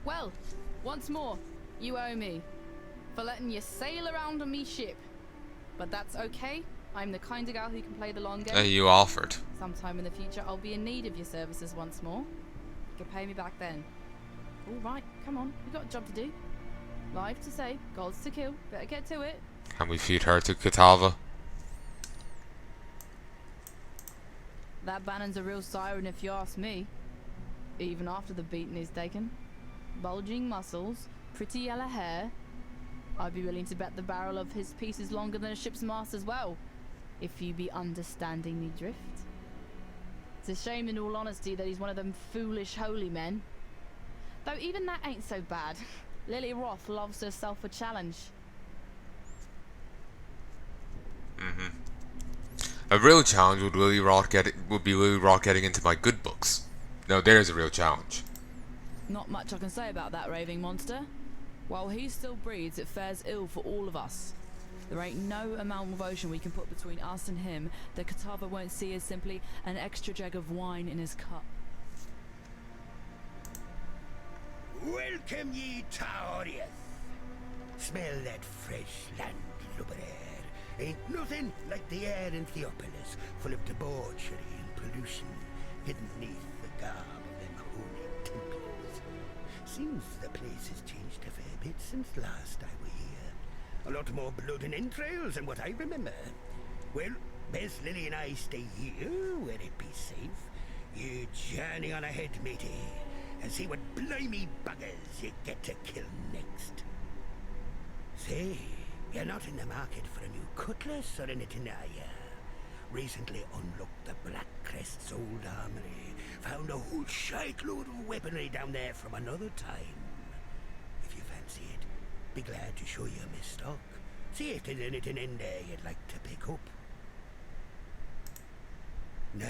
Well, once more, you owe me. For letting you sail around on me ship. But that's okay. I'm the kind of gal who can play the long game. You offered. Sometime in the future, I'll be in need of your services once more. You can pay me back then. All right, come on. We've got a job to do. Life to save, goals to kill. Better get to it. Can we feed her to Kitava? That Bannon's a real siren if you ask me. Even after the beating he's taken. Bulging muscles, pretty yellow hair. I'd be willing to bet the barrel of his piece is longer than a ship's mast as well, if you be understanding me drift. It's a shame in all honesty that he's one of them foolish holy men. Though even that ain't so bad. Lily Roth loves herself a challenge. A real challenge would be Lily Roth getting into my good books. Now there's a real challenge. Not much I can say about that raving monster. While he still breathes, it fares ill for all of us. There ain't no amount of ocean we can put between us and him that Kitava won't see as simply an extra jug of wine in his cup. Welcome ye to Oriath. Smell that fresh land lubber air. Ain't nothing like the air in Theopolis, full of debauchery and pollution, hidden beneath the garb of them holy temples. Seems the place has changed a fair bit since last I were here. A lot more blood and entrails than what I remember. Well, best Lily and I stay here, where it be safe. You journey on ahead, matey, and see what blimey buggers you get to kill next. Say, you're not in the market for a new cutlass or anything, are ya? Recently unlocked the Black Crest's old armory. Found a whole shitload of weaponry down there from another time. If you fancy it, be glad to show you my stock. See if there's anything in there you'd like to pick up. Nah,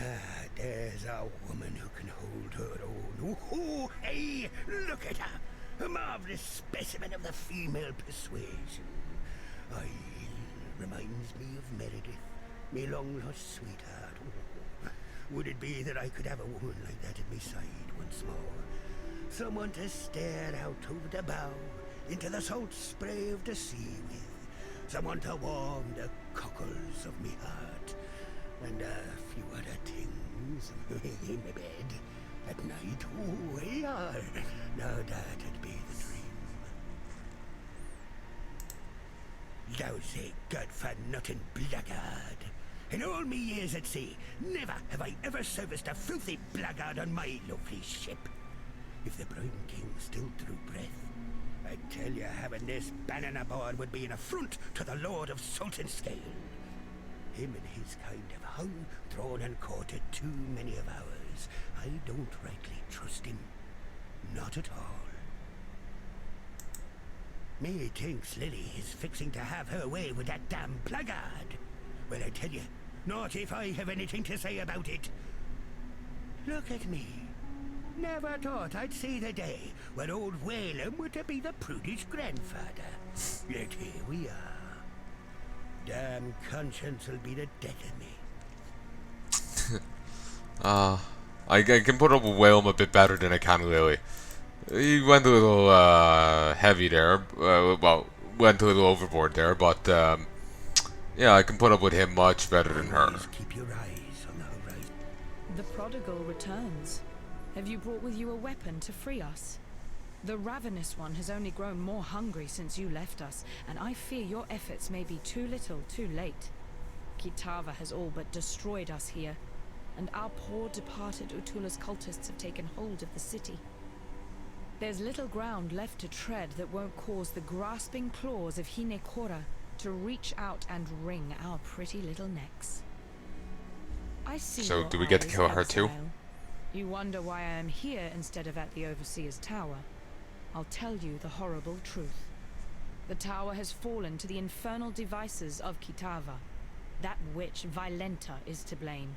there's a woman who can hold her own. Oh, hey, look at her. A marvelous specimen of the female persuasion. Aye, reminds me of Meredith, me long-lost sweetheart. Oh, would it be that I could have a woman like that at my side once more? Someone to stare out over the bow into the salt spray of the sea with. Someone to warm the cockles of me heart. And a few other things in my bed at night. Oh, yeah. Now that'd be the dream. Lousy, good-for-nothing blackguard. In all me years at sea, never have I ever serviced a filthy blackguard on my lovely ship. If the Brine King still drew breath, I tell you, having this Bannon aboard would be an affront to the Lord of Salt and Scale. Him and his kind have hung, thrown and courted too many of ours. I don't rightly trust him. Not at all. Me thinks Lily is fixing to have her way with that damn blackguard. Well, I tell you, not if I have anything to say about it. Look at me. Never thought I'd see the day when old Whalem were to be the prudish grandfather. Yet here we are. Damn conscience will be the death of me. I can put up with Whalem a bit better than I can Lily. He went a little heavy there. Well, went a little overboard there, but yeah, I can put up with him much better than her. Keep your eyes on the horizon. The prodigal returns. Have you brought with you a weapon to free us? The ravenous one has only grown more hungry since you left us, and I fear your efforts may be too little, too late. Kitava has all but destroyed us here, and our poor departed Utula's cultists have taken hold of the city. There's little ground left to tread that won't cause the grasping claws of Hinekora to reach out and wring our pretty little necks. I see. So, your do we get to eyes, kill her too? Exile. You wonder why I am here instead of at the Overseer's Tower. I'll tell you the horrible truth. The tower has fallen to the infernal devices of Kitava. That witch, Violenta, is to blame.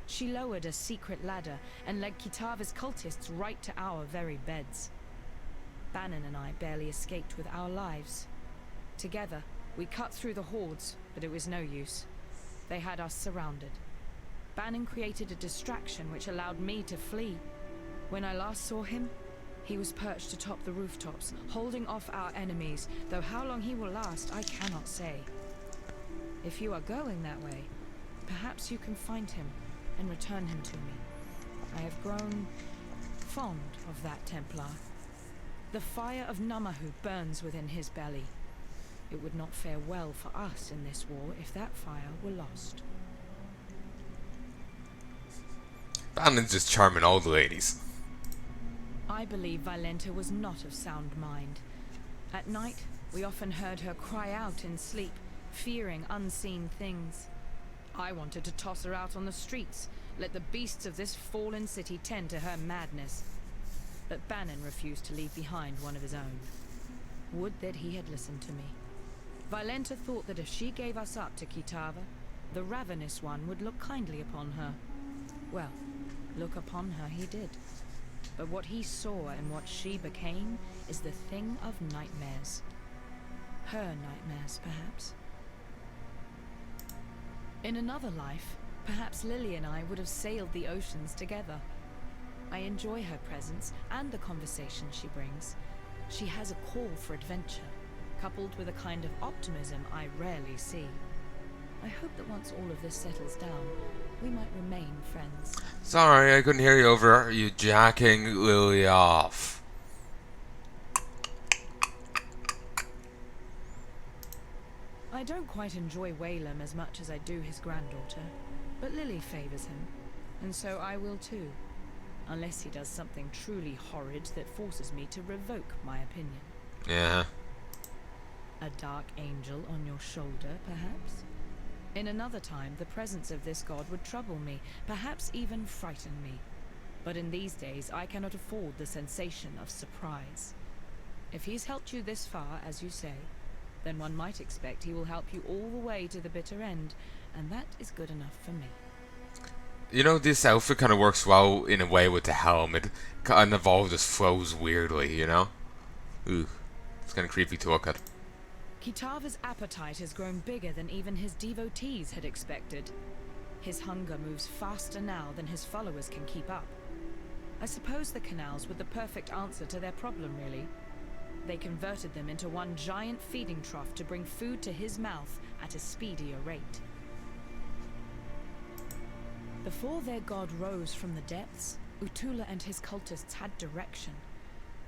She lowered a secret ladder and led Kitava's cultists right to our very beds. Bannon and I barely escaped with our lives. Together, we cut through the hordes, but it was no use. They had us surrounded. Bannon created a distraction which allowed me to flee. When I last saw him, He was perched atop the rooftops, holding off our enemies, though how long he will last, I cannot say. If you are going that way, perhaps you can find him and return him to me. I have grown fond of that Templar. The fire of Namahu burns within his belly. It would not fare well for us in this war if that fire were lost. Banon's just charming all the ladies. I believe Violenta was not of sound mind. At night, we often heard her cry out in sleep, fearing unseen things. I wanted to toss her out on the streets, let the beasts of this fallen city tend to her madness. But Banon refused to leave behind one of his own. Would that he had listened to me. Violenta thought that if she gave us up to Kitava, the Ravenous One would look kindly upon her. Well, look upon her he did. But what he saw and what she became is the thing of nightmares. Her nightmares, perhaps. In another life, perhaps Lily and I would have sailed the oceans together. I enjoy her presence and the conversation she brings. She has a call for adventure, coupled with a kind of optimism I rarely see. I hope that once all of this settles down, we might remain friends. Sorry, I couldn't hear you over you jacking Lily off. I don't quite enjoy Whalem as much as I do his granddaughter, but Lily favors him, and so I will too. Unless he does something truly horrid that forces me to revoke my opinion. Yeah. A dark angel on your shoulder, perhaps? In another time, the presence of this god would trouble me, perhaps even frighten me. But in these days, I cannot afford the sensation of surprise. If he's helped you this far, as you say, then one might expect he will help you all the way to the bitter end, and that is good enough for me. You know, this outfit kind of works well in a way with the helm. It kind of all just flows weirdly, you know? Ooh, it's kind of creepy to look at. Kitava's appetite has grown bigger than even his devotees had expected. His hunger moves faster now than his followers can keep up. I suppose the canals were the perfect answer to their problem, really. They converted them into one giant feeding trough to bring food to his mouth at a speedier rate. Before their god rose from the depths, Utula and his cultists had direction.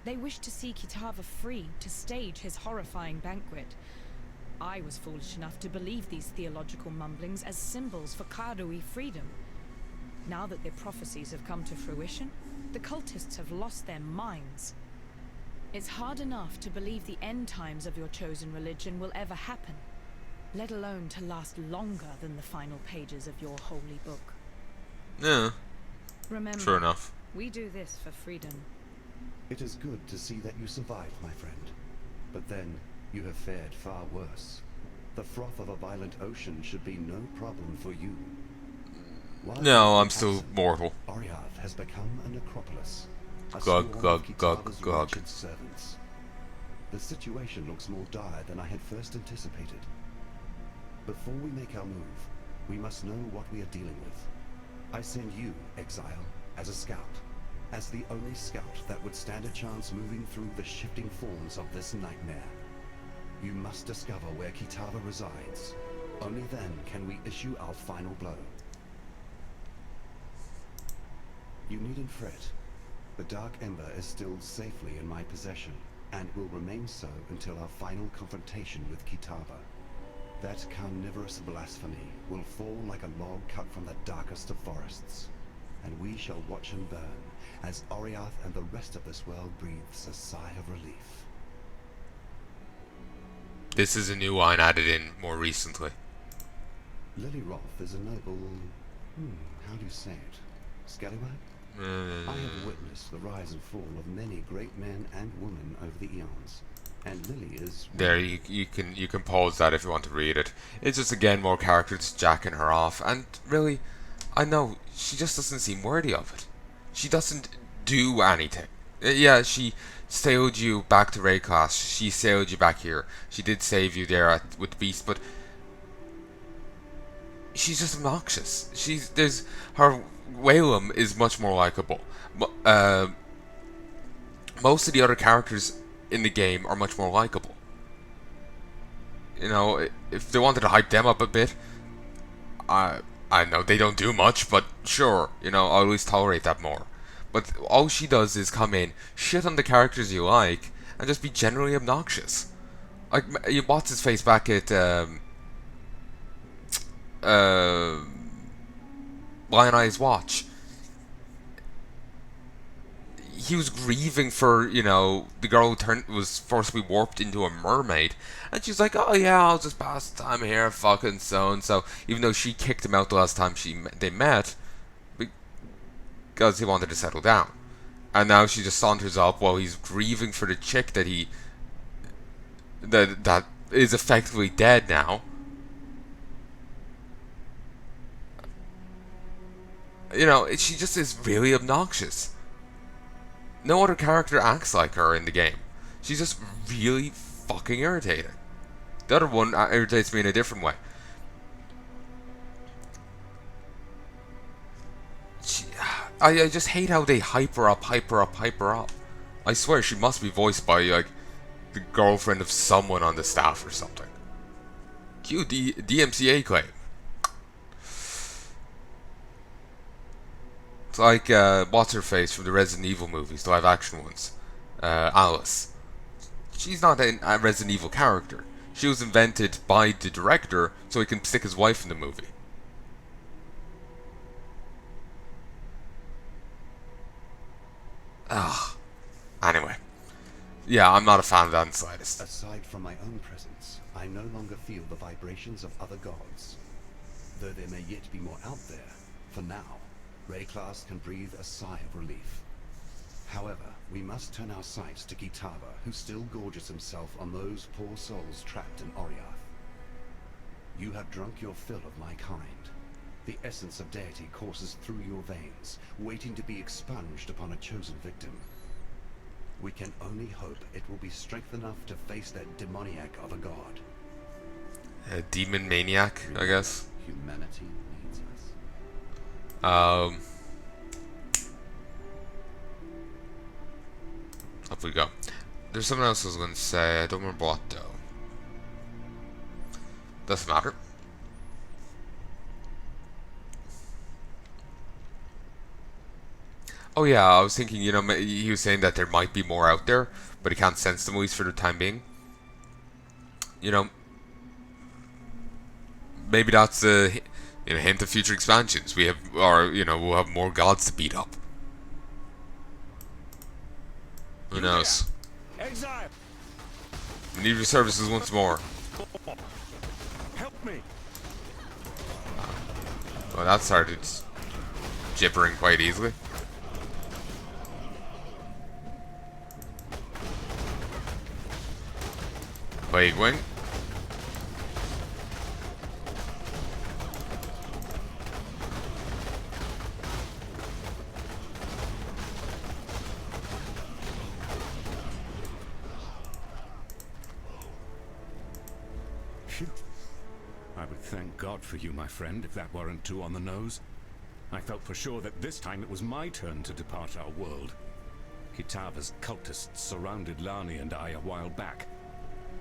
They wished to see Kitava free to stage his horrifying banquet. I was foolish enough to believe these theological mumblings as symbols for Karui freedom. Now that their prophecies have come to fruition, the cultists have lost their minds. It's hard enough to believe the end times of your chosen religion will ever happen, let alone to last longer than the final pages of your holy book. Yeah, Remember, sure enough. we do this for freedom. It is good to see that you survived, my friend. But then, you have fared far worse. The froth of a violent ocean should be no problem for you. While No, you I'm still absent, mortal. Oriath has become a necropolis. A Glug, swarm glug, of glug, Kitava's glug. wretched servants. The situation looks more dire than I had first anticipated. Before we make our move, we must know what we are dealing with. I send you, Exile, as a scout. As the only scout that would stand a chance moving through the shifting forms of this nightmare. You must discover where Kitava resides. Only then can we issue our final blow. You needn't fret. The Dark Ember is still safely in my possession, and will remain so until our final confrontation with Kitava. That carnivorous blasphemy will fall like a log cut from the darkest of forests, and we shall watch him burn as Oriath and the rest of this world breathes a sigh of relief. This is a new line added in more recently. Lily Roth is a noble... how do you say it? Scallywag? I have witnessed the rise and fall of many great men and women over the eons, and Lily is... There, you can pause that if you want to read it. It's just again more characters jacking her off, and really, I know she just doesn't seem worthy of it. She doesn't do anything. Yeah, she sailed you back to Ray class. She sailed you back here. She did save you there with the beast, but she's just obnoxious. Her Whalem is much more likable. most of the other characters in the game are much more likable. You know, if they wanted to hype them up a bit, I know they don't do much, but sure, you know, I'll at least tolerate that more. But all she does is come in, shit on the characters you like, and just be generally obnoxious. Like, what's his face back at Palanai's watch. He was grieving for, you know, the girl who was forcibly warped into a mermaid, and she's like, oh yeah, I'll just pass the time here, fucking so and so, even though she kicked him out the last time they met, because he wanted to settle down. And now she just saunters up while he's grieving for the chick that that is effectively dead now. You know, she just is really obnoxious. No other character acts like her in the game. She's just really fucking irritating. The other one irritates me in a different way. I just hate how they hype her up. I swear she must be voiced by, like, the girlfriend of someone on the staff or something. Cue DMCA claim. It's like, what's her face from the Resident Evil movies, the live action ones? Alice. She's not a Resident Evil character. She was invented by the director so he can stick his wife in the movie. Ugh. Anyway. Yeah, I'm not a fan of that in the slightest. Aside from my own presence, I no longer feel the vibrations of other gods. Though there may yet be more out there, for now, Rayclass can breathe a sigh of relief. However, we must turn our sights to Kitava, who still gorges himself on those poor souls trapped in Oriath. You have drunk your fill of my kind. The essence of deity courses through your veins, waiting to be expunged upon a chosen victim. We can only hope it will be strength enough to face that demoniac of a god. A demon maniac, I guess. Humanity needs us. Up we go. There's something else I was going to say. I don't remember what though. Doesn't matter. Oh yeah, I was thinking, you know, he was saying that there might be more out there, but he can't sense them, at least for the time being. You know, maybe that's a hint of future expansions. We'll have more gods to beat up. Who knows? Exile! We need your services once more. Help me! Well, that started gibbering quite easily. Plague Wing. Phew. I would thank God for you, my friend, if that weren't too on the nose. I felt for sure that this time it was my turn to depart our world. Kitava's cultists surrounded Lani and I a while back.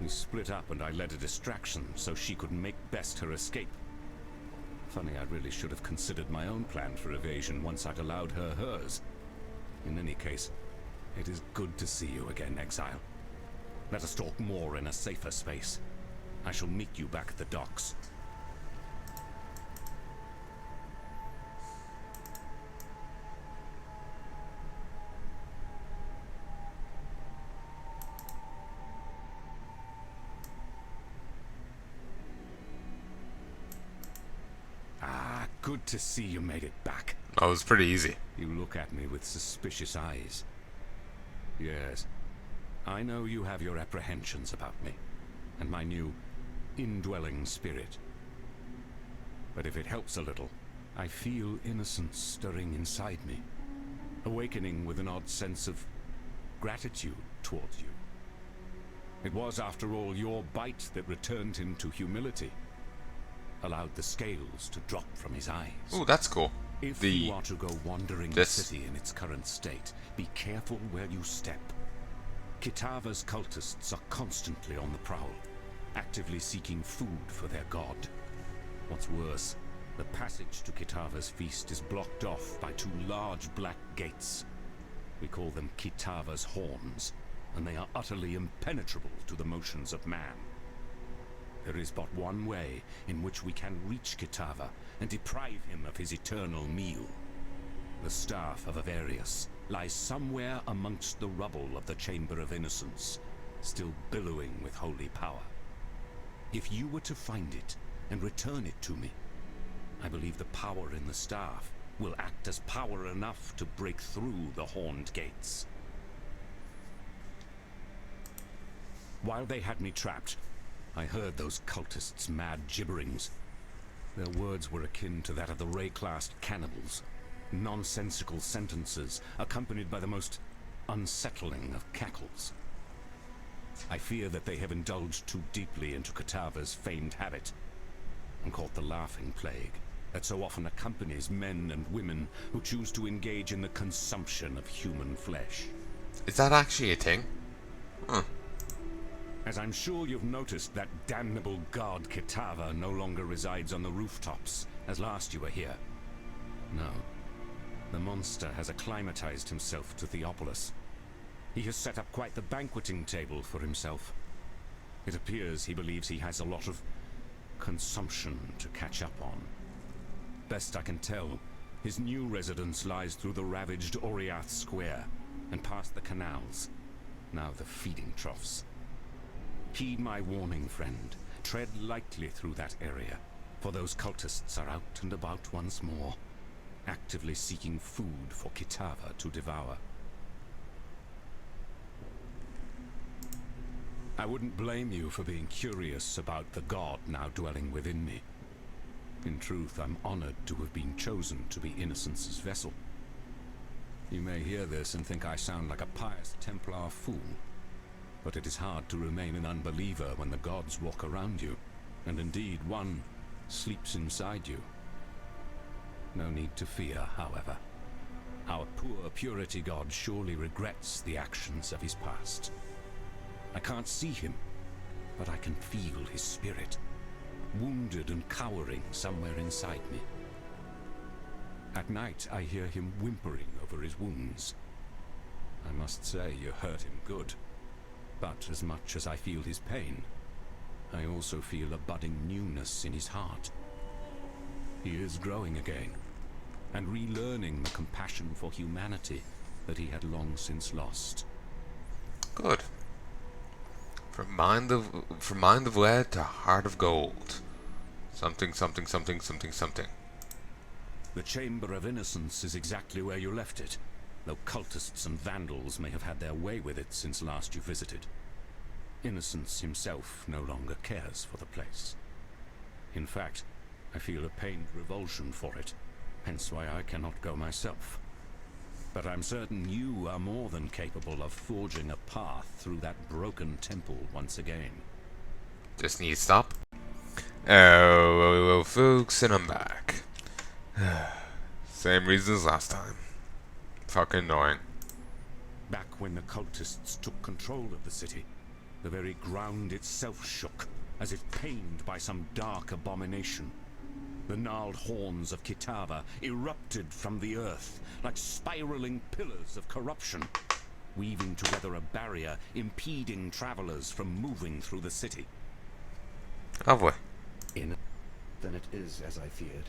We split up and I led a distraction so she could make best her escape. Funny, I really should have considered my own plan for evasion once I'd allowed her hers. In any case, it is good to see you again, Exile. Let us talk more in a safer space. I shall meet you back at the docks. Good to see you made it back. Oh, it was pretty easy. You look at me with suspicious eyes. Yes, I know you have your apprehensions about me, and my new indwelling spirit. But if it helps a little, I feel innocence stirring inside me, awakening with an odd sense of gratitude towards you. It was, after all, your bite that returned him to humility. Allowed the scales to drop from his eyes. Ooh, that's cool. If you are to go wandering the city in its current state, be careful where you step. Kitava's cultists are constantly on the prowl, actively seeking food for their god. What's worse, the passage to Kitava's feast is blocked off by 2 large black gates. We call them Kitava's horns, and they are utterly impenetrable to the motions of man. There is but one way in which we can reach Kitava and deprive him of his eternal meal. The staff of Avarius lies somewhere amongst the rubble of the Chamber of Innocence, still billowing with holy power. If you were to find it and return it to me, I believe the power in the staff will act as power enough to break through the horned gates. While they had me trapped, I heard those cultists' mad gibberings. Their words were akin to that of the Ray-classed cannibals. Nonsensical sentences accompanied by the most unsettling of cackles. I fear that they have indulged too deeply into Kitava's famed habit and caught the laughing plague that so often accompanies men and women who choose to engage in the consumption of human flesh. Is that actually a thing? Huh. As I'm sure you've noticed, that damnable god Kitava no longer resides on the rooftops, as last you were here. No. The monster has acclimatized himself to Theopolis. He has set up quite the banqueting table for himself. It appears he believes he has a lot of consumption to catch up on. Best I can tell, his new residence lies through the ravaged Oriath Square and past the canals, now the feeding troughs. Heed my warning, friend. Tread lightly through that area, for those cultists are out and about once more, actively seeking food for Kitava to devour. I wouldn't blame you for being curious about the god now dwelling within me. In truth, I'm honored to have been chosen to be Innocence's vessel. You may hear this and think I sound like a pious Templar fool, but it is hard to remain an unbeliever when the gods walk around you, and indeed one sleeps inside you. No need to fear, however. Our poor purity god surely regrets the actions of his past. I can't see him, but I can feel his spirit, wounded and cowering somewhere inside me. At night, I hear him whimpering over his wounds. I must say you hurt him good, but as much as I feel his pain, I also feel a budding newness in his heart. He is growing again, and relearning the compassion for humanity that he had long since lost. Good. From mind of lead to heart of gold. Something, something, something, something, something. The Chamber of Innocence is exactly where you left it, though cultists and vandals may have had their way with it since last you visited. Innocence himself no longer cares for the place. In fact, I feel a pained revulsion for it, hence why I cannot go myself. But I'm certain you are more than capable of forging a path through that broken temple once again. Just need to stop. Oh, folks, and I'm back. Same reason as last time. Fucking annoying. Back when the cultists took control of the city, the very ground itself shook, as if pained by some dark abomination. The gnarled horns of Kitava erupted from the earth like spiraling pillars of corruption, weaving together a barrier impeding travelers from moving through the city. Lovely. Then it is as I feared.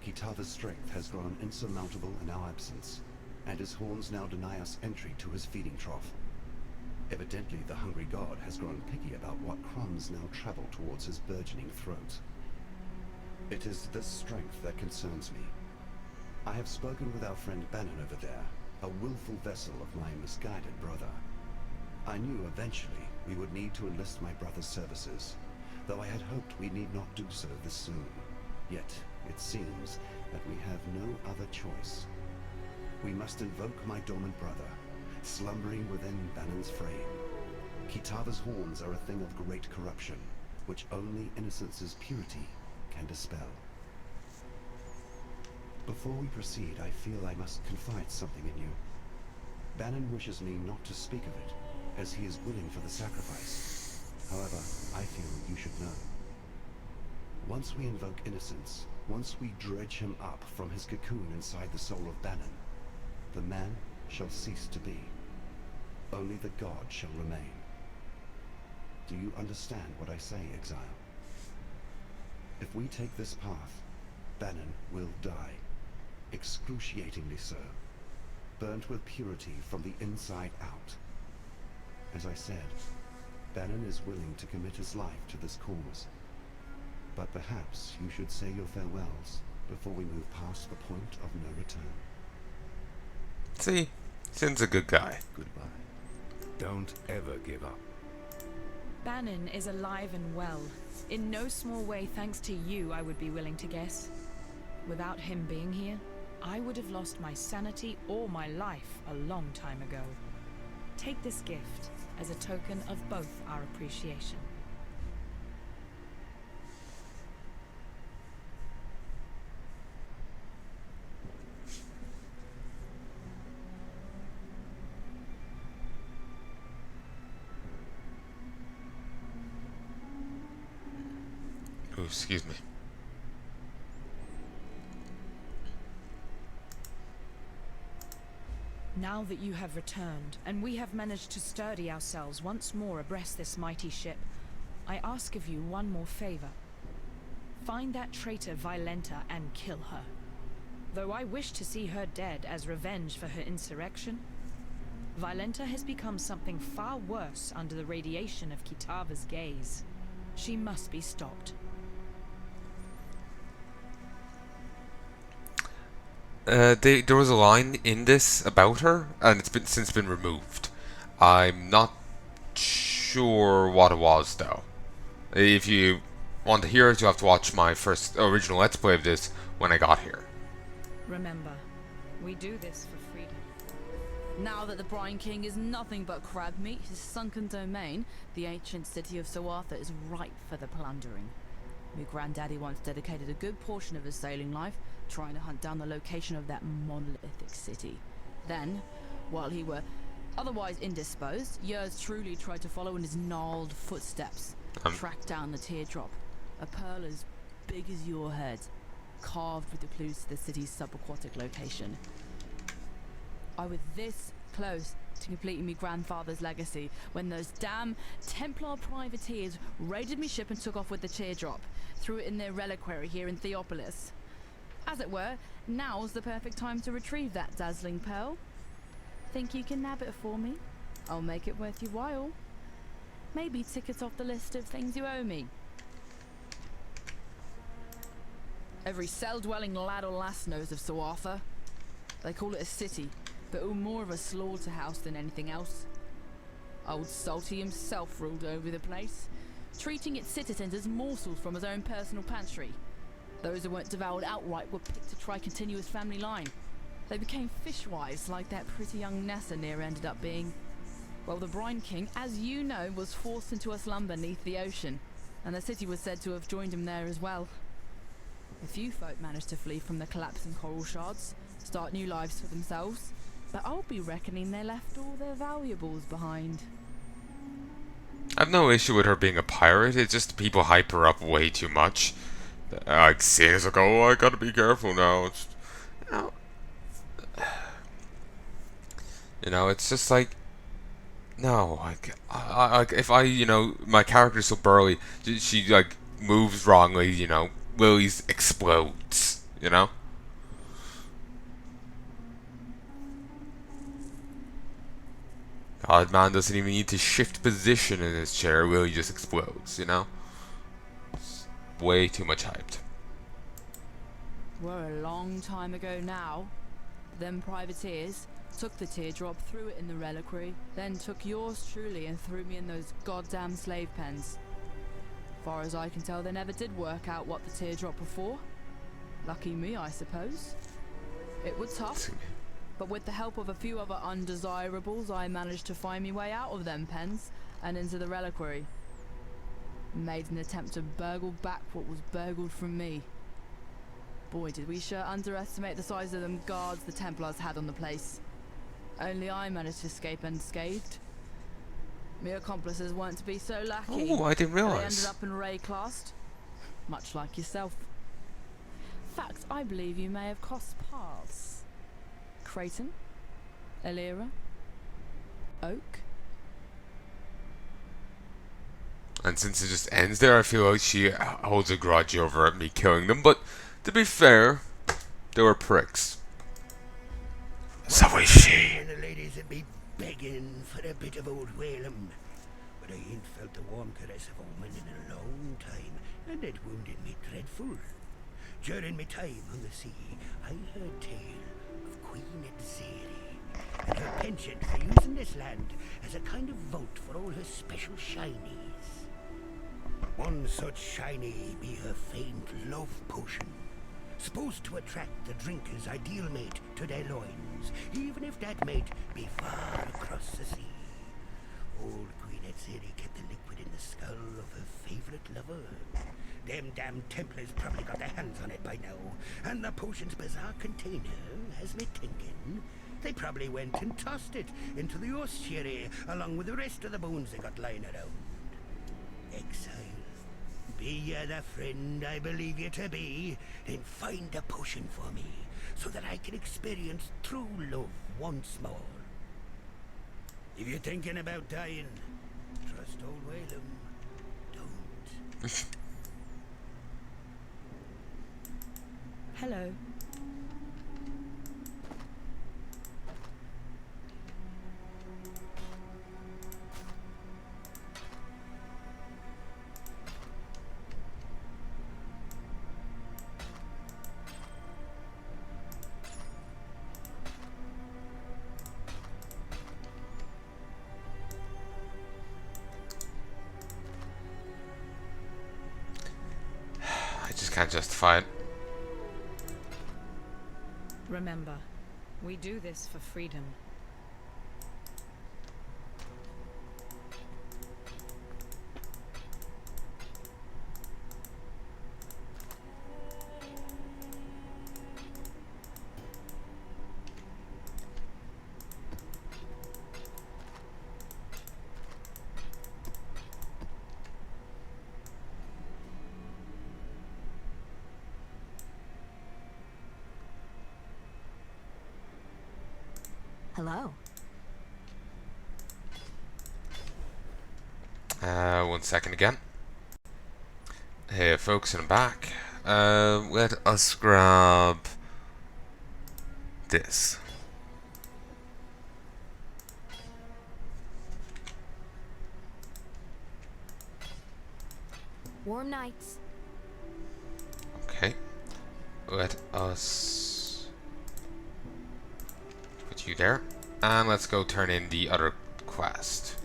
Kitava's strength has grown insurmountable in our absence, and his horns now deny us entry to his feeding trough. Evidently, the hungry god has grown picky about what crumbs now travel towards his burgeoning throat. It is this strength that concerns me. I have spoken with our friend Bannon over there, a willful vessel of my misguided brother. I knew eventually we would need to enlist my brother's services, though I had hoped we need not do so this soon. Yet, it seems that we have no other choice. We must invoke my dormant brother, slumbering within Bannon's frame. Kitava's horns are a thing of great corruption, which only Innocence's purity can dispel. Before we proceed, I feel I must confide something in you. Bannon wishes me not to speak of it, as he is willing for the sacrifice. However, I feel you should know. Once we invoke innocence, once we dredge him up from his cocoon inside the soul of Banon, the man shall cease to be. Only the god shall remain. Do you understand what I say, Exile? If we take this path, Banon will die. Excruciatingly so. Burnt with purity from the inside out. As I said, Banon is willing to commit his life to this cause. But perhaps you should say your farewells before we move past the point of no return. See? Sin's a good guy. Goodbye. Don't ever give up. Banon is alive and well. In no small way thanks to you, I would be willing to guess. Without him being here, I would have lost my sanity or my life a long time ago. Take this gift as a token of both our appreciation. Ooh, excuse me. Now that you have returned, and we have managed to sturdy ourselves once more abreast this mighty ship, I ask of you one more favor. Find that traitor Violenta and kill her. Though I wish to see her dead as revenge for her insurrection, Violenta has become something far worse under the radiation of Kitava's gaze. She must be stopped. There was a line in this about her, and it's since been removed. I'm not sure what it was, though. If you want to hear it, you have to watch my first original Let's Play of this when I got here. Remember, we do this for freedom. Now that the Brine King is nothing but crab meat, his sunken domain, the ancient city of Soartha is ripe for the plundering. My granddaddy once dedicated a good portion of his sailing life trying to hunt down the location of that monolithic city. Then, while he were otherwise indisposed, yours truly tried to follow in his gnarled footsteps, track down the teardrop, a pearl as big as your head, carved with the clues to the city's subaquatic location. I was this close to completing my grandfather's legacy when those damn Templar privateers raided me ship and took off with the teardrop, threw it in their reliquary here in Theopolis. As it were, now's the perfect time to retrieve that dazzling pearl. Think you can nab it for me? I'll make it worth your while. Maybe tick it off the list of things you owe me. Every cell-dwelling lad or lass knows of Soartha. They call it a city, but more of a slaughterhouse than anything else. Old Salty himself ruled over the place, treating its citizens as morsels from his own personal pantry. Those who weren't devoured outright were picked to try continue his family line. They became fishwives like that pretty young Nessa near ended up being. Well, the Brine King, as you know, was forced into a slumber beneath the ocean, and the city was said to have joined him there as well. A few folk managed to flee from the collapsing coral shards, start new lives for themselves, but I'll be reckoning they left all their valuables behind. I've no issue with her being a pirate, it's just people hype her up way too much. Like, seeing like, oh, I gotta be careful now. It's, it's just like, no, like, if my character's so burly, she like moves wrongly, Lily's explodes, God, man doesn't even need to shift position in his chair, Lily just explodes, It's way too much hyped. We're a long time ago now. Them privateers took the teardrop, threw it in the reliquary, then took yours truly and threw me in those goddamn slave pens. Far as I can tell, they never did work out what the teardrop were for. Lucky me, I suppose. It was tough, but with the help of a few other undesirables, I managed to find me way out of them pens and into the reliquary. Made an attempt to burgle back what was burgled from me. Boy, did we sure underestimate the size of them guards the Templars had on the place. Only I managed to escape unscathed. My accomplices weren't to be so lucky. Oh, I didn't They realise. ended up in Ray classed, much like yourself. Fact, I believe you may have crossed paths. Creighton, Elira, Oak. And since it just ends there, I feel like she holds a grudge over me killing them. But to be fair, they were pricks. So is she. And the ladies would be begging for a bit of old Whalem. But I ain't felt the warm caress of a woman in a long time, and it wounded me dreadful. During my time on the sea, I heard tale of Queen Exile and her penchant for using this land as a kind of vote for all her special shinies. One such shiny be her famed love potion, supposed to attract the drinker's ideal mate to their loins, even if that mate be far across the sea. Old Queen Exile kept the liquid in the skull of her favorite lover. Them damn Templars probably got their hands on it by now, and the potion's bizarre container has me thinking they probably went and tossed it into the ossuary along with the rest of the bones they got lying around. Exile, be ye the friend I believe you to be, then find a potion for me, so that I can experience true love once more. If you're thinking about dying, trust old Whalem. Don't. Hello. I just can't justify it. Remember, we do this for freedom. Hello. 1 second again. Hey folks, and I'm back. Let us grab this. Warm nights. Okay. Let us put you there. And let's go turn in the other quest.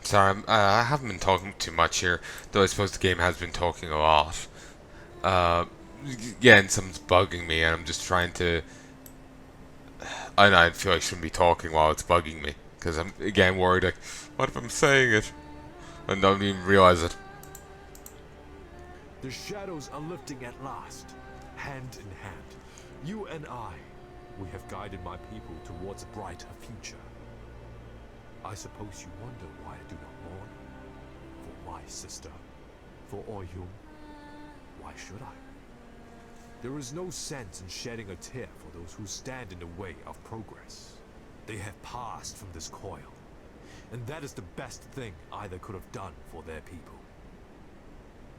Sorry, I haven't been talking too much here, though I suppose the game has been talking a lot. Yeah, and something's bugging me, and I'm just trying to... I feel I shouldn't be talking while it's bugging me, because I'm, again, worried, like, what if I'm saying it? And don't even realize it. The shadows are lifting at last, hand in hand. You and I, we have guided my people towards a brighter future. I suppose you wonder why I do not mourn. For my sister, for Oyun. Why should I? There is no sense in shedding a tear for those who stand in the way of progress. They have passed from this coil, and that is the best thing either could have done for their people.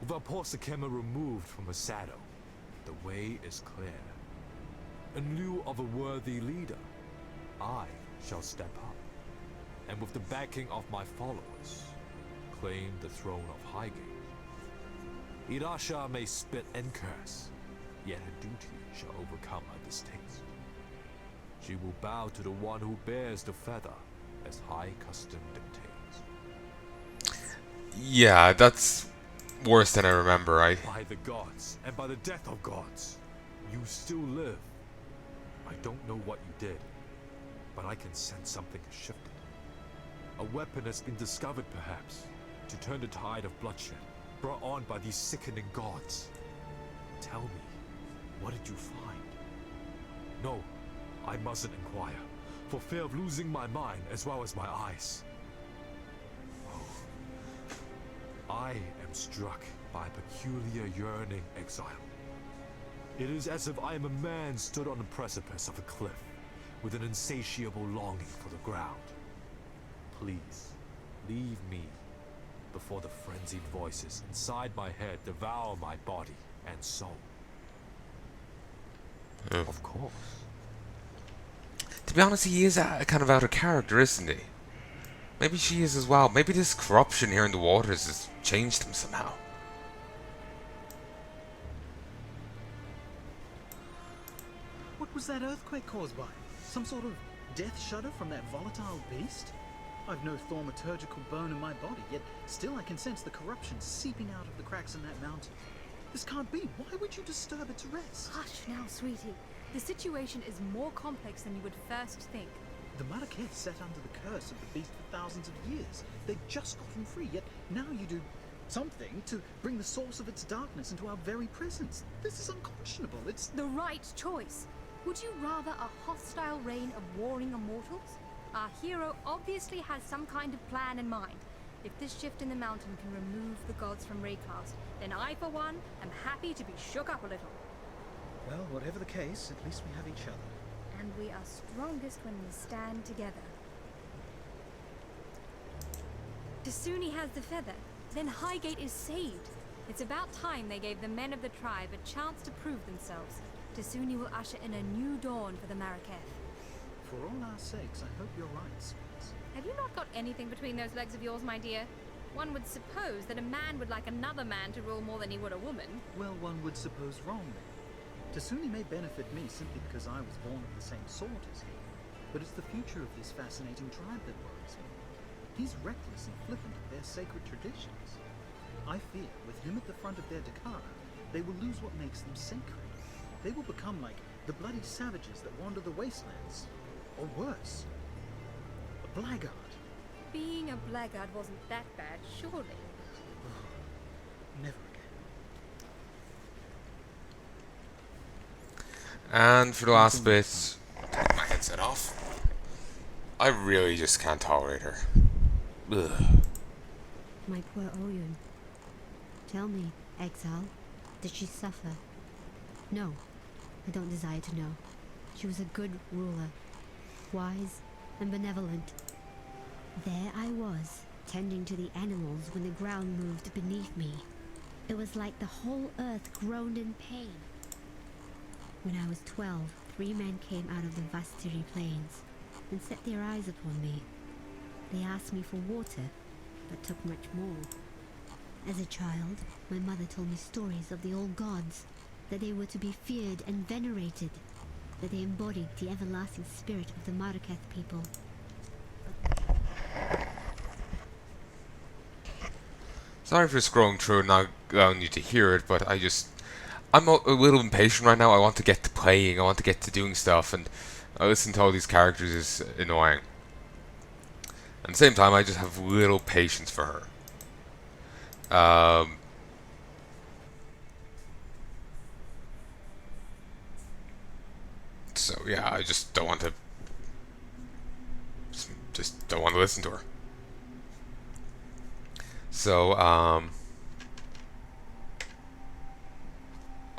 With our Porsekema removed from her shadow, the way is clear. In lieu of a worthy leader, I shall step up. And with the backing of my followers, claim the throne of Highgate. Irasha may spit and curse, yet her duty shall overcome her distaste. She will bow to the one who bears the feather, as high custom dictates. Yeah, that's worse than I remember. By the gods, and by the death of gods, you still live. I don't know what you did, but I can sense something has shifted. A weapon has been discovered, perhaps, to turn the tide of bloodshed, brought on by these sickening gods. Tell me, what did you find? No, I mustn't inquire, for fear of losing my mind as well as my eyes. Oh. I am struck by a peculiar yearning, Exile. It is as if I am a man stood on the precipice of a cliff, with an insatiable longing for the ground. Please, leave me, before the frenzied voices inside my head devour my body and soul. Of course. To be honest, he is kind of out of character, isn't he? Maybe she is as well. Maybe this corruption here in the waters has changed him somehow. What was that earthquake caused by? Some sort of death shudder from that volatile beast? I've no thaumaturgical bone in my body, yet still I can sense the corruption seeping out of the cracks in that mountain. This can't be. Why would you disturb its rest? Hush now, sweetie. The situation is more complex than you would first think. The Marrakech sat under the curse of the beast for thousands of years. They've just gotten free, yet now you do something to bring the source of its darkness into our very presence. This is unconscionable. It's the right choice. Would you rather a hostile reign of warring immortals? Our hero obviously has some kind of plan in mind. If this shift in the mountain can remove the gods from Raycast, then I, for one, am happy to be shook up a little. well, whatever the case, at least we have each other. And we are strongest when we stand together. Tasuni has the feather. Then Highgate is saved. It's about time they gave the men of the tribe a chance to prove themselves. Tasuni will usher in a new dawn for the Marrakech. For all our sakes, I hope you're right, Spence. Have you not got anything between those legs of yours, my dear? One would suppose that a man would like another man to rule more than he would a woman. Well, one would suppose wrongly. Tasuni may benefit me simply because I was born of the same sort as he, but it's the future of this fascinating tribe that worries me. He's reckless and flippant of their sacred traditions. I fear, with him at the front of their Dakar, they will lose what makes them sacred. They will become like the bloody savages that wander the wastelands. Or worse, a blackguard. Being a blackguard wasn't that bad, surely. Never again. And for the last bit, take my headset off. I really just can't tolerate her. Ugh. My poor Oyun. Tell me, Exile, did she suffer? No, I don't desire to know. She was a good ruler, wise and benevolent. There I was, tending to the animals when the ground moved beneath me. It was like the whole earth groaned in pain. When I was 12, 3 men came out of the Vastiri plains and set their eyes upon me. They asked me for water, but took much more. As a child, my mother told me stories of the old gods, that they were to be feared and venerated, that they embodied the everlasting spirit of the Marrakech people. Sorry for scrolling through and not allowing you to hear it, but I'm a little impatient right now. I want to get to playing, I want to get to doing stuff, and listening to all these characters is annoying. At the same time, I just have little patience for her. So yeah, I just don't want to. Just don't want to listen to her. So oh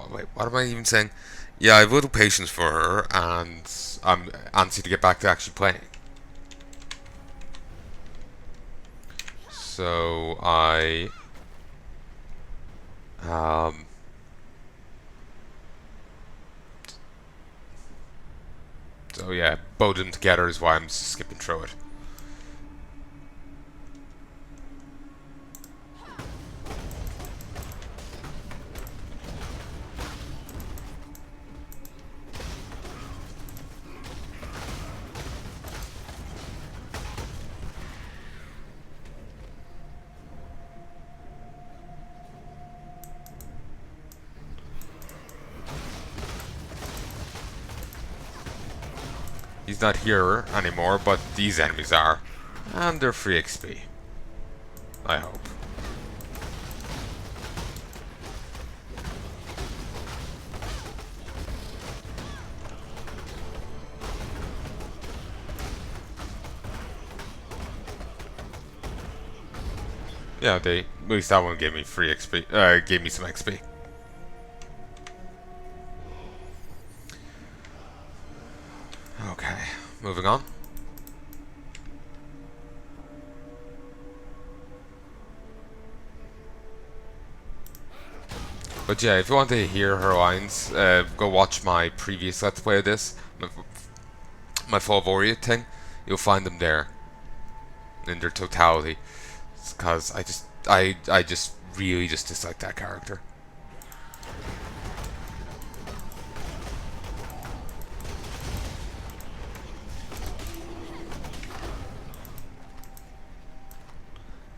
wait, what am I even saying? Yeah, I have little patience for her, and I'm antsy to get back to actually playing. So so yeah, both of them together is why I'm just skipping through it. not here anymore, but these enemies are. And they're free XP. I hope. Yeah, at least that one gave me free XP, gave me some XP. Okay, moving on. But yeah, if you want to hear her lines, go watch my previous Let's Play of this, my Fall of Oriat thing. You'll find them there, in their totality. Because I just really just dislike that character.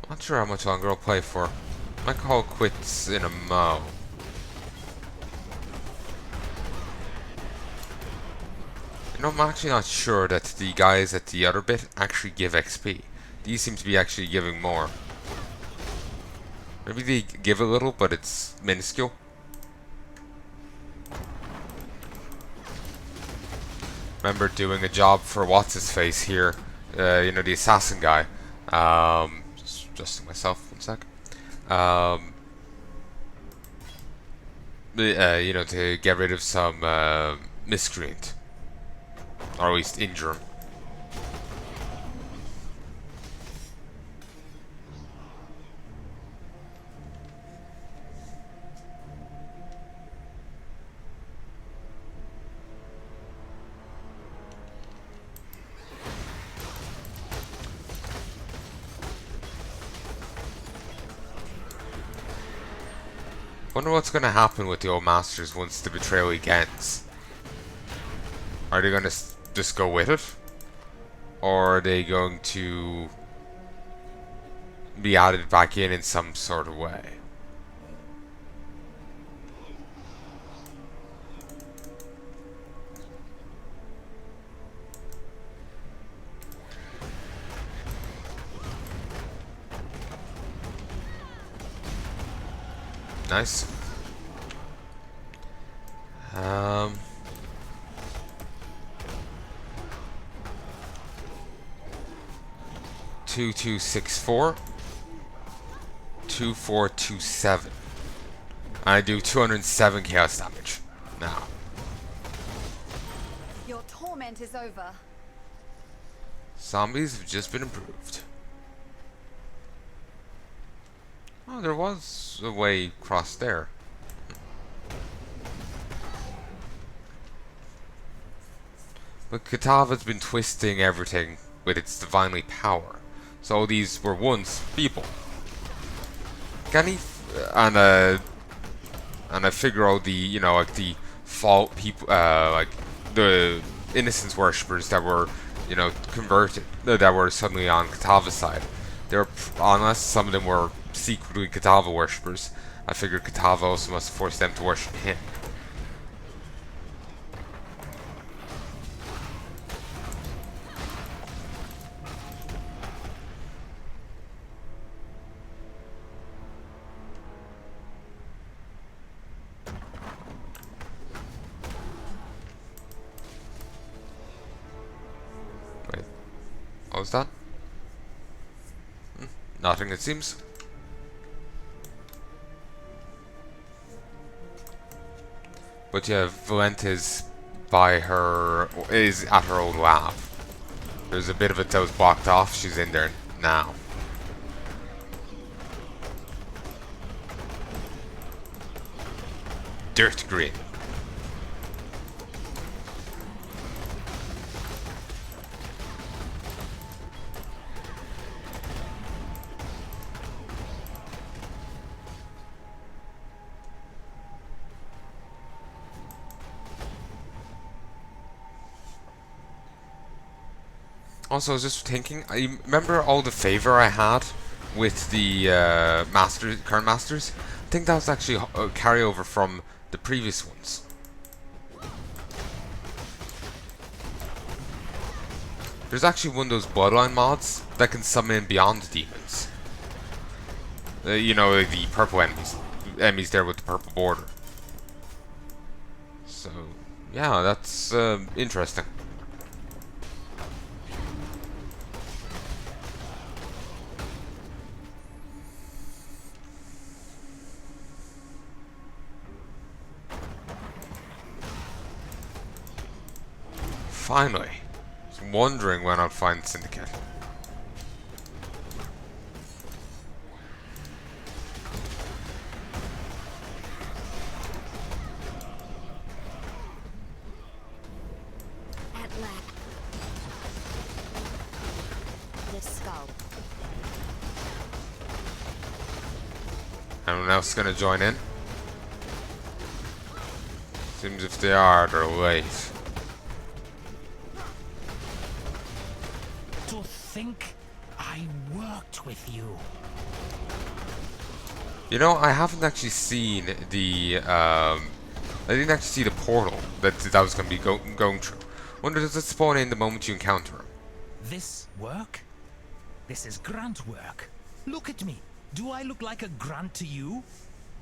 Not sure how much longer I'll play for. Might call quits in a mo. You know, I'm actually not sure that the guys at the other bit actually give XP. These seem to be actually giving more. Maybe they give a little, but it's minuscule. Remember doing a job for what's-his-face here. You know, the assassin guy. Just adjusting myself, 1 sec. You know, to get rid of some miscreant. Or at least injure him. Wonder what's gonna happen with the old masters once the betrayal ends. Are they gonna just go with it? Or are they going to be added back in some sort of way? Nice. 2264 2427. I do 207 chaos damage now. Your torment is over. Zombies have just been improved. Oh, there was a way across there. But Kitava's been twisting everything with its divinely power. So these were once people. Can he? And I figure out the, you know, like the fault people, like the innocence worshippers that were, you know, converted, that were suddenly on Kitava's side. They were, unless some of them were secretly Kitava worshippers, I figured Kitava also must force them to worship him. Wait, what was that? Nothing, it seems. But yeah, Valente is at her old lab. There's a bit of it that was blocked off. She's in there now. Dirt green. Also, I was just thinking, I remember all the favor I had with the current masters. I think that was actually a carryover from the previous ones. there's actually one of those bloodline mods that can summon beyond demons. You know, like the purple enemies there with the purple border. So, yeah, that's interesting. Finally. I was wondering when I'd find Syndicate. At last. The skull. Anyone else gonna join in? Seems if they are, they're late. To think I worked with you. You know, I haven't actually seen the, I didn't actually see the portal that was going to be going through. Wonder, does it spawn in the moment you encounter him? This work? This is grunt work. Look at me. Do I look like a grunt to you?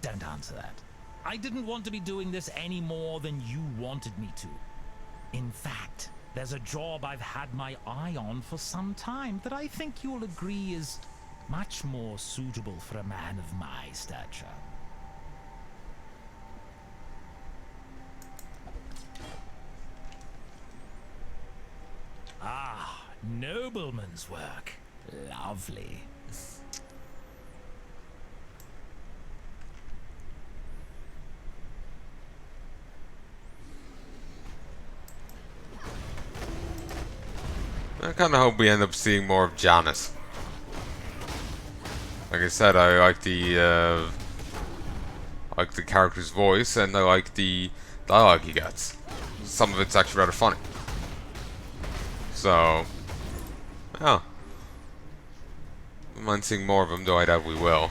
Don't answer that. I didn't want to be doing this any more than you wanted me to. In fact, there's a job I've had my eye on for some time that I think you'll agree is much more suitable for a man of my stature. Ah, nobleman's work. Lovely. I kind of hope we end up seeing more of Janice. Like I said, I like the character's voice, and I like the dialogue he gets. Some of it's actually rather funny. So, yeah. I don't mind seeing more of him, though I doubt we will.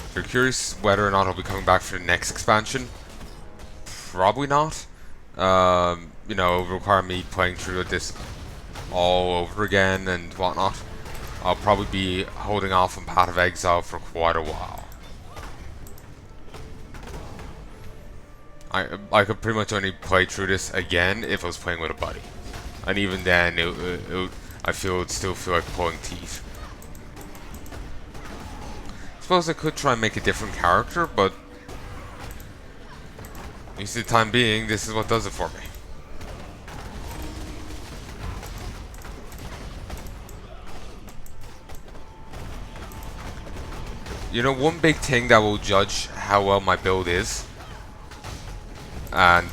If you're curious whether or not I'll be coming back for the next expansion, probably not. You know, it would require me playing through this all over again and whatnot. I'll probably be holding off on Path of Exile for quite a while. I could pretty much only play through this again if I was playing with a buddy, and even then, I feel it would still feel like pulling teeth. I suppose I could try and make a different character, but at least for the time being, this is what does it for me. You know, one big thing that will judge how well my build is, and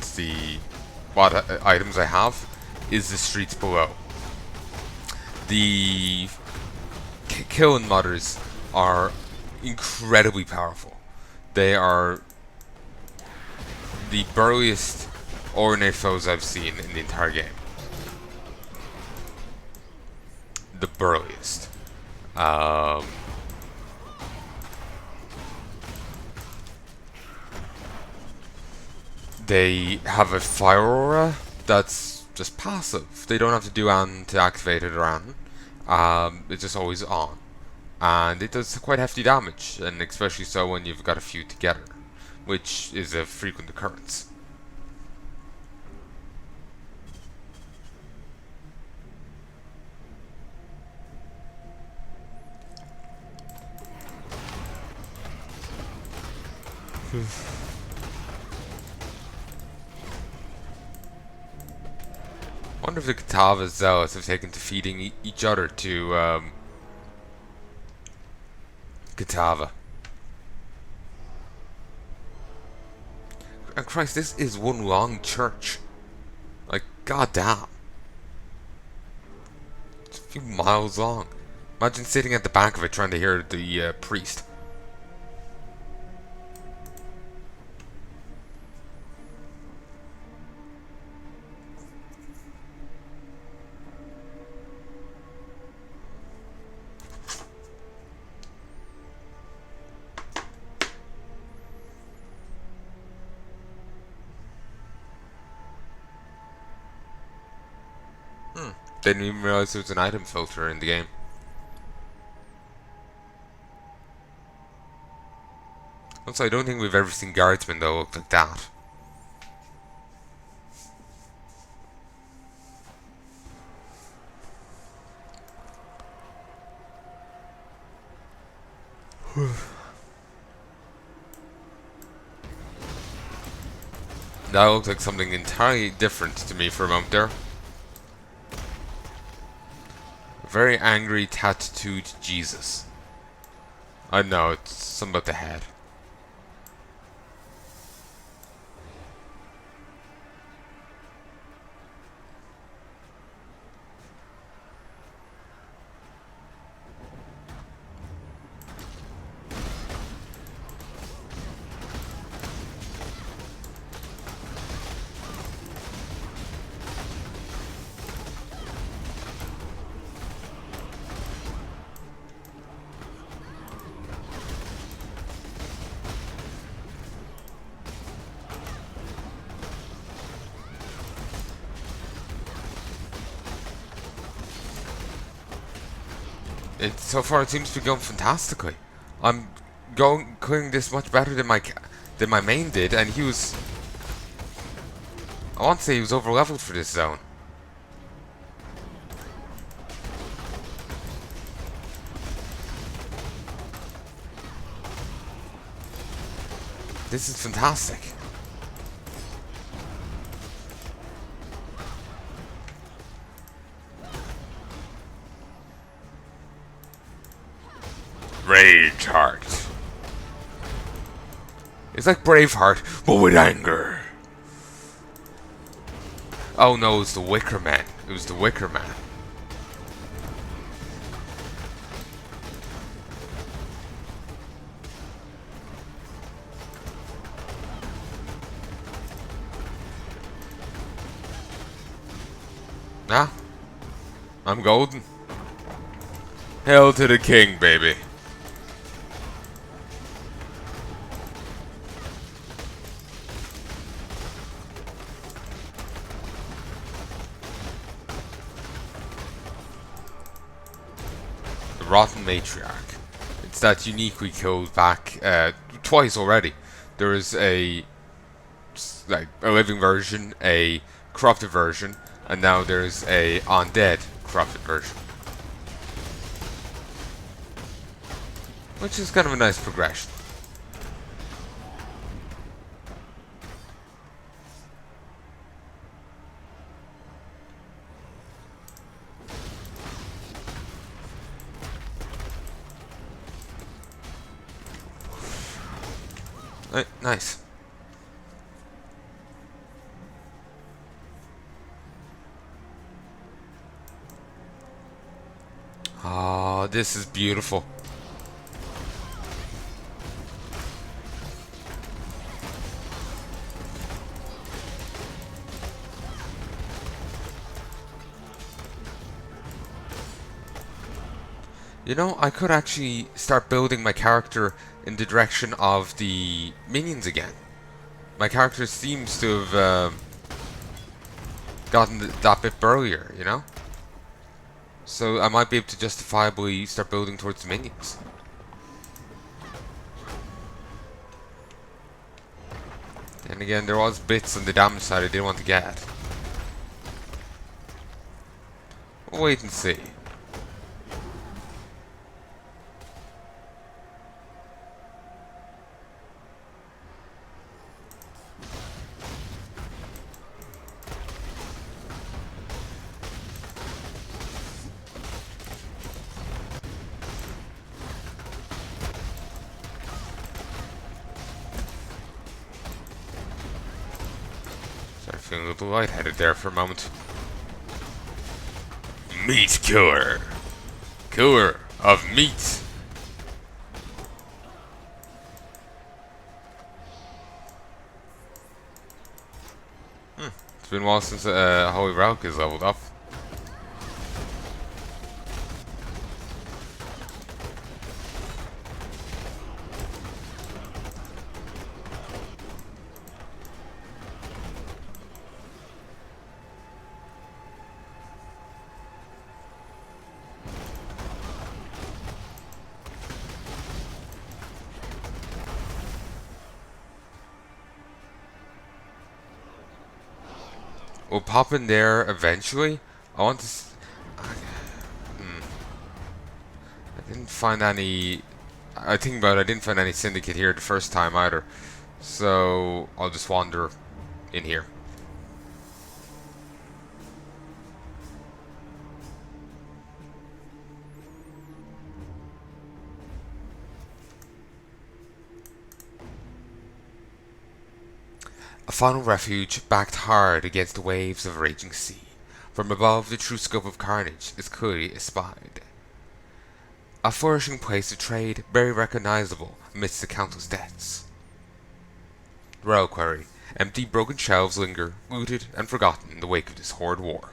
what items I have, is the streets below. The killing modders are incredibly powerful. They are the burliest ornate foes I've seen in the entire game. The burliest. They have a fire aura that's just passive. They don't have to do anything to activate it or anything. It's just always on. And it does quite hefty damage, and especially so when you've got a few together, which is a frequent occurrence. Wonder if the Kitava Zealots have taken to feeding each other to Kitava. And Christ, this is one long church. Like, goddamn. It's a few miles long. Imagine sitting at the back of it trying to hear the priest. Didn't even realize there was an item filter in the game. Also, I don't think we've ever seen guardsmen that look like that. That looked like something entirely different to me for a moment there. A very angry, tattooed Jesus. I know, it's something about the head. So far, it seems to be going fantastically. I'm going this much better than my main did, and he was. I want to say he was over leveled for this zone. This is fantastic. Rage Heart. It's like Braveheart, but with anger. Oh no, it was the Wicker Man. It was the Wicker Man. Nah. I'm golden. Hail to the king, baby. Rotten Matriarch. It's that unique we killed back twice already. There is a living version, a corrupted version, and now there's a undead corrupted version. Which is kind of a nice progression. Nice. Oh, this is beautiful. You know, I could actually start building my character in the direction of the minions again. My character seems to have gotten that bit burlier, you know? So I might be able to justifiably start building towards the minions. Then again, there was bits on the damage side I didn't want to get. We'll wait and see. Feeling a little lightheaded there for a moment. Meat killer. Killer of meat. It's been a while since Holy Relic is leveled up. We'll pop in there eventually. I want to... I didn't find any... I think about it, I didn't find any syndicate here the first time either. So I'll just wander in here. A final refuge backed hard against the waves of a raging sea. From above, the true scope of carnage is clearly espied. A flourishing place of trade, very recognizable amidst the countless deaths. Reliquary. Empty, broken shelves linger, looted and forgotten in the wake of this horrid war.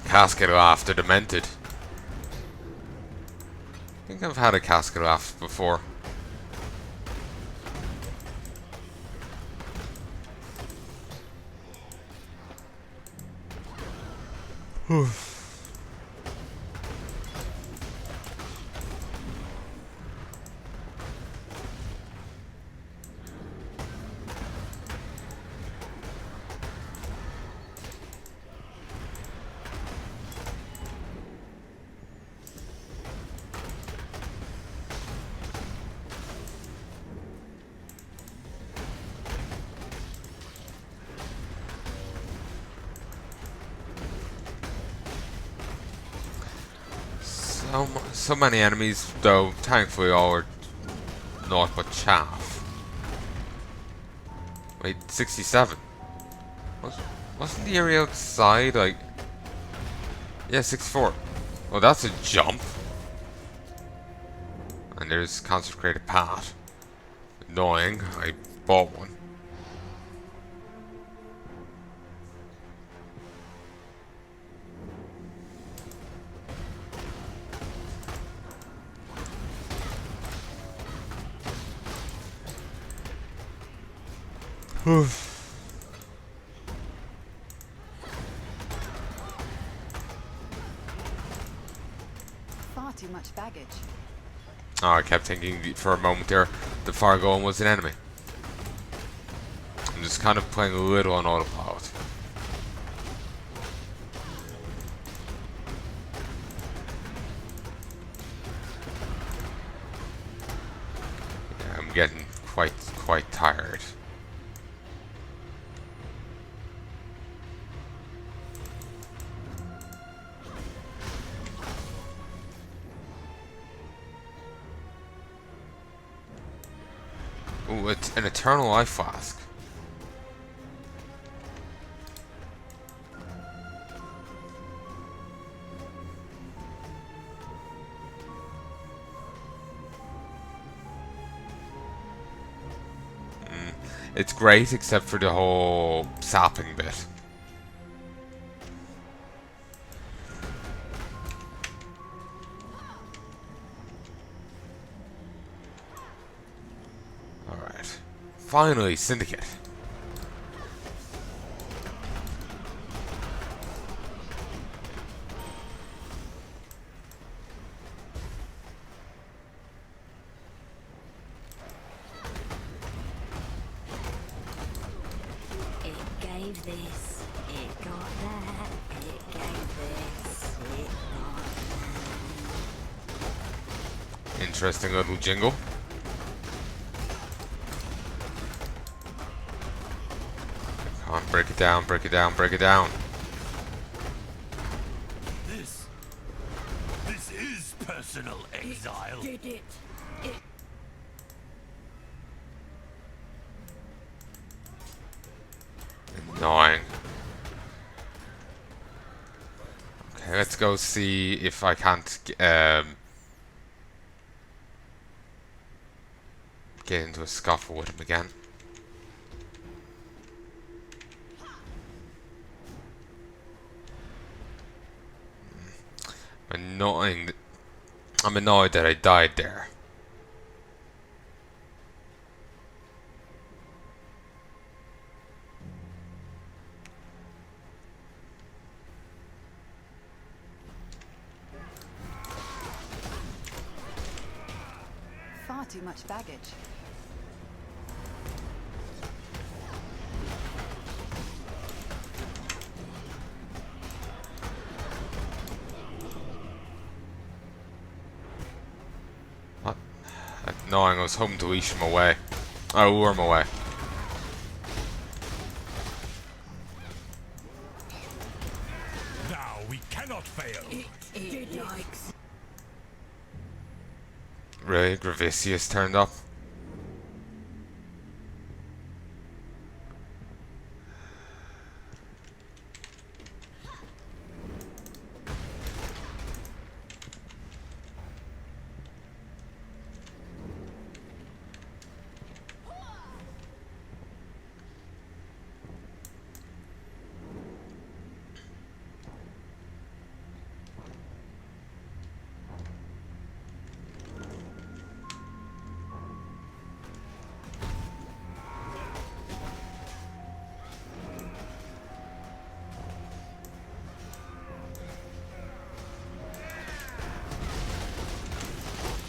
Casket laugh, they're demented. I think I've had a casket laugh before. So many enemies, though thankfully all are naught but chaff. Wait, 67. Wasn't the area outside like... Yeah, 64. Well, that's a jump. And there's consecrated path. Annoying, I bought one. Far too much baggage. Oh, I kept thinking for a moment there the Fargo was an enemy. I'm just kind of playing a little on autopilot. Yeah, I'm getting quite tired. Ooh, it's an eternal life flask. It's great except for the whole sapping bit. Finally, Syndicate. It gave this, it got that, it gave this, it got that. Interesting little jingle. Come on, break it down, break it down, break it down. This is personal exile. Did it? Annoying. Okay, let's go see if I can't get into a scuffle with him again. I'm annoyed that I died there. Far too much baggage. What? No, I was hoping to leash him away. Oh, lure him away. Now we cannot fail. It likes. Really? Gravicius turned up?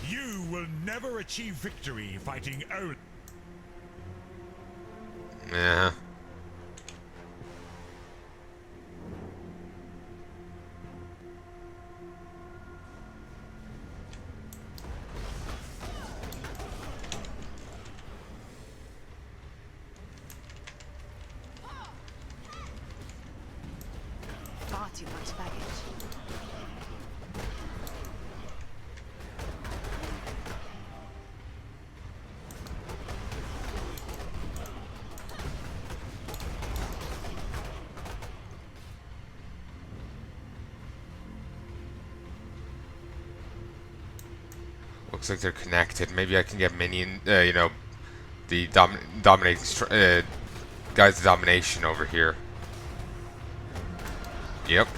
You will never achieve victory fighting only. Yeah. Far too much baggage. Looks like they're connected. Maybe I can get minion, you know, the dominating guys of domination over here. Yep.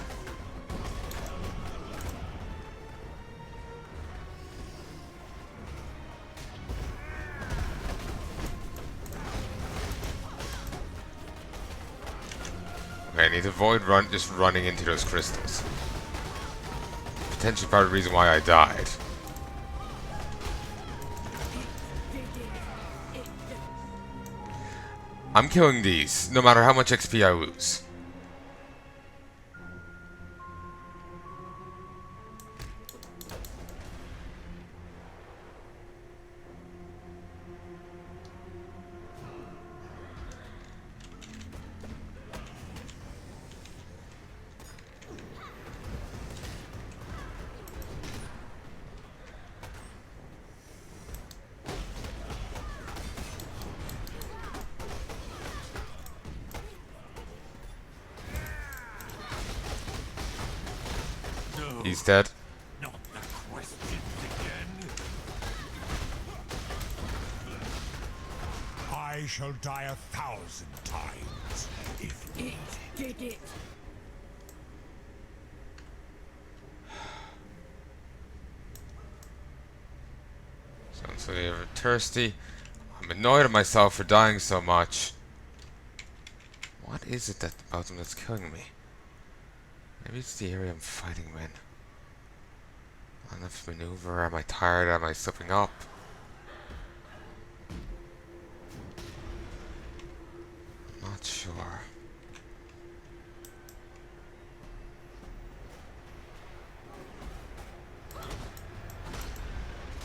Okay, I need to avoid just running into those crystals. Potentially part of the reason why I died. I'm killing these, no matter how much XP I lose. He's dead. Not the questions again. I shall die 1,000 times if It did it. Sounds like you're thirsty. I'm annoyed at myself for dying so much. What is it about them that's killing me? Maybe it's the area I'm fighting in. Not enough maneuver? Am I tired? Am I slipping up? I'm not sure.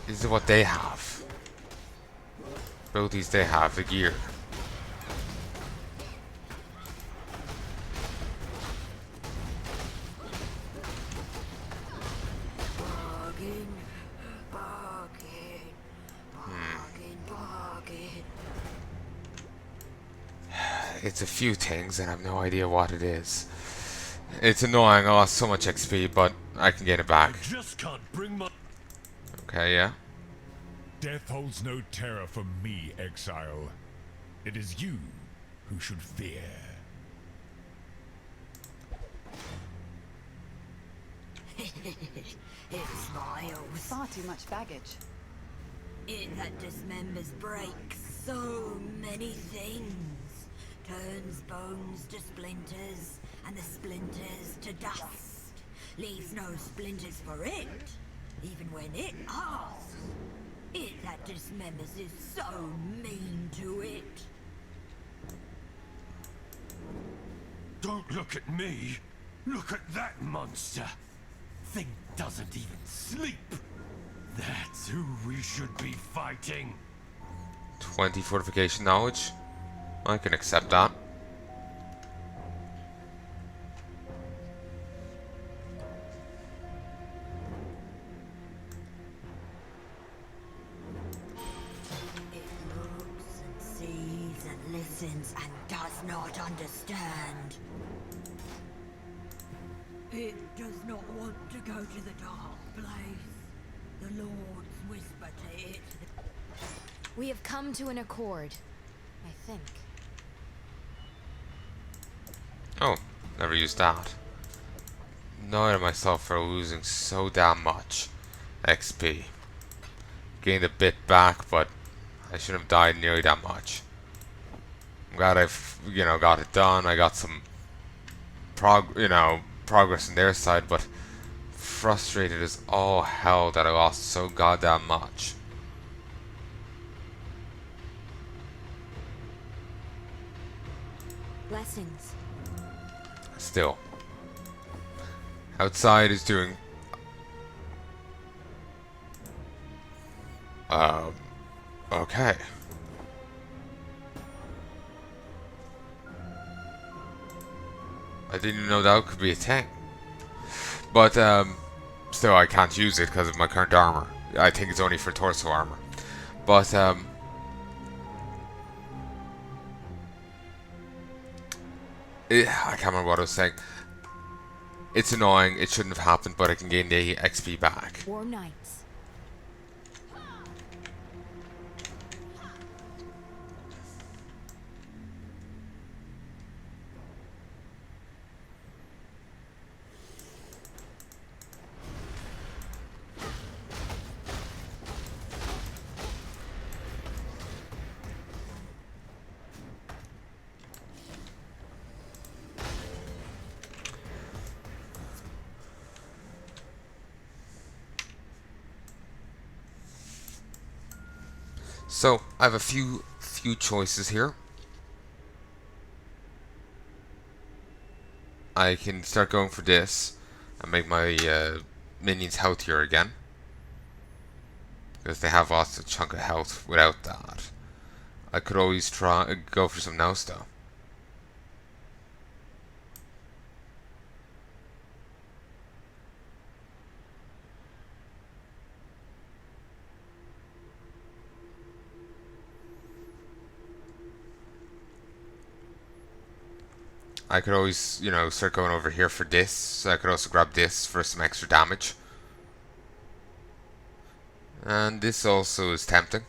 This is what they have. Abilities they have, the gear. It's a few things and I have no idea what it is. It's annoying, I lost so much XP, but I can get it back. I just can't bring my... Okay, yeah. Death holds no terror for me, Exile. It is you who should fear. It smiles. Far too much baggage. It that dismembers breaks so many things. Turns bones to splinters, and the splinters to dust. Leaves no splinters for it, even when it asks. It that dismembers is so mean to it. Don't look at me. Look at that monster. Thing doesn't even sleep. That's who we should be fighting. 20 fortification knowledge. I can accept that. Sees and listens and does not understand. It does not want to go to the dark place. The Lords whisper to it. We have come to an accord, I think. Oh, never used that. Annoyed at myself for losing so damn much XP. Gained a bit back, but I shouldn't have died nearly that much. I'm glad I've, got it done. I got some progress on their side, but frustrated as all hell that I lost so goddamn much. Blessings. Still. Outside is doing okay. I didn't even know that could be a thing. But still I can't use it because of my current armor. I think it's only for torso armor. But I can't remember what I was saying. It's annoying, it shouldn't have happened, but I can gain the XP back. War Knights. So I have a few choices here. I can start going for this and make my minions healthier again, because they have lost a chunk of health without that. I could always try go for something else though. I could always, start going over here for this. So I could also grab this for some extra damage. And this also is tempting.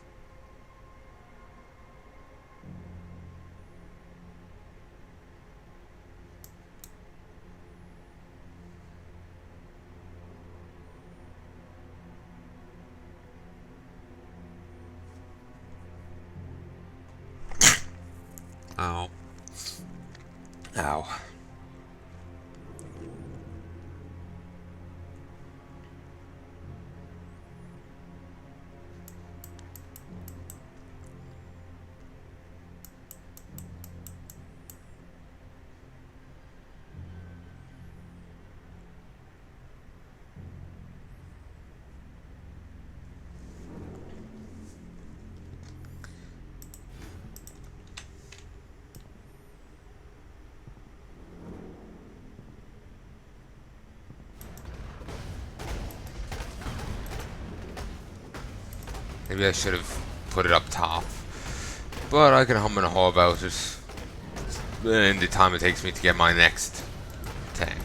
Ow. Ow. Maybe I should have put it up top. But I can hum and haw about it in the time it takes me to get my next thing.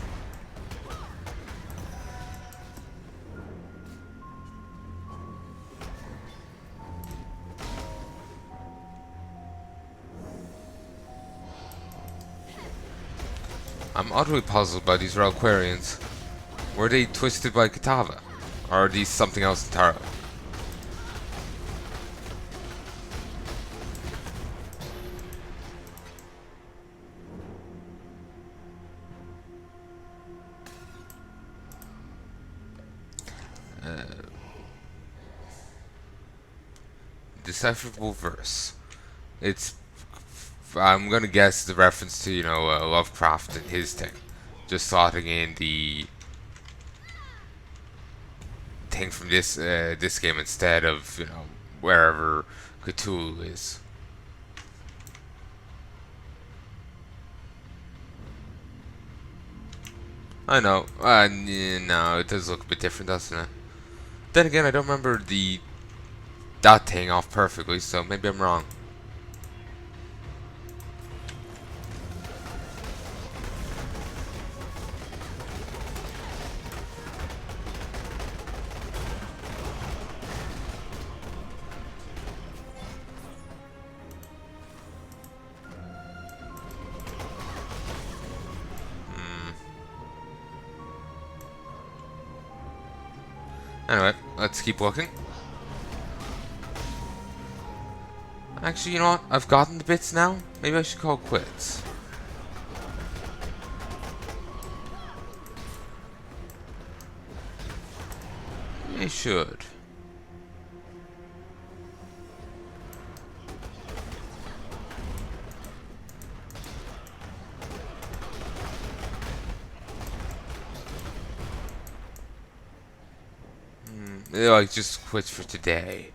I'm utterly puzzled by these Reliquarians. Were they twisted by Kitava? Or are these something else entirely? decipherable verse. It's, I'm gonna guess the reference to, Lovecraft and his thing. Just slotting in the thing from this game instead of, wherever Cthulhu is. I know. No, it does look a bit different, doesn't it? Then again, I don't remember that thing off perfectly, so maybe I'm wrong. Anyway, let's keep looking. Actually, you know what? I've gotten the bits now. Maybe I should call quits. I should. Like, just quit for today.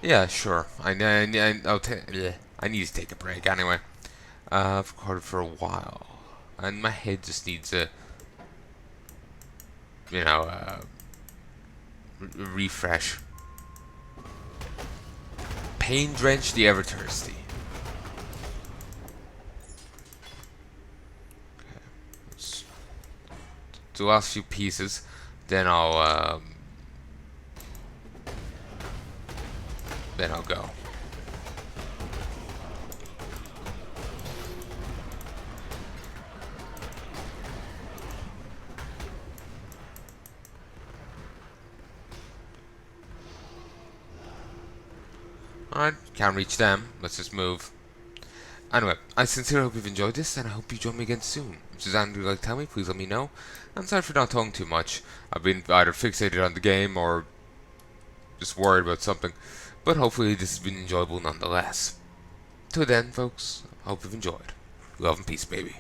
Yeah, sure. I need to take a break anyway. I've recorded for a while, and my head just needs a, refresh. Pain drenched, the ever thirsty. Okay, let's do the last few pieces, then I'll go. Alright, can't reach them. Let's just move. Anyway, I sincerely hope you've enjoyed this, and I hope you join me again soon. If there's anything you'd like to tell me, please let me know. I'm sorry for not talking too much. I've been either fixated on the game or just worried about something. But hopefully this has been enjoyable nonetheless. Till then, folks, I hope you've enjoyed. Love and peace, baby.